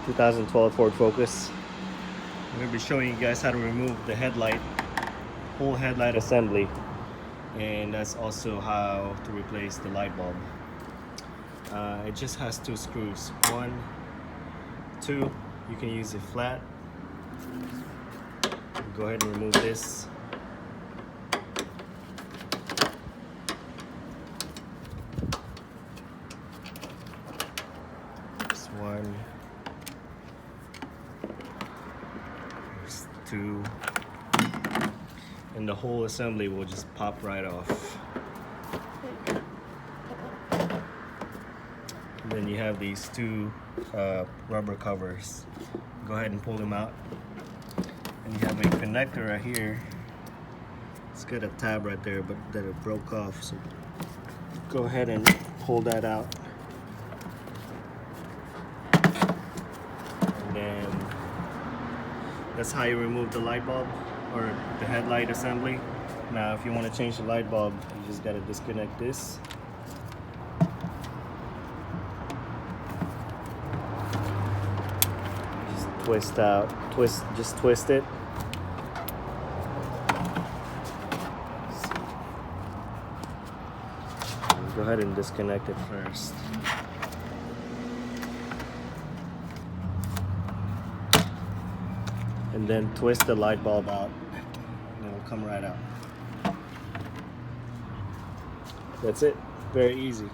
2012 Ford Focus. I'm going to be showing you guys how to remove the headlight, whole headlight assembly, and that's also how to replace the light bulb. It just has 2 screws. 1, 2. You can use it flat. Go ahead and remove this. There's 1. There's 2. And the whole assembly will just pop right off. And then you have these 2 rubber covers. Go ahead and pull them out. And you have a connector right here. It's got a tab right there, but that it broke off. So go ahead and pull that out. And then that's how you remove the light bulb or the headlight assembly. Now, if you want to change the light bulb, you just got to disconnect this. Twist out, just twist it. Go ahead and disconnect it first. And then twist the light bulb out, and it'll come right out. That's it, very easy.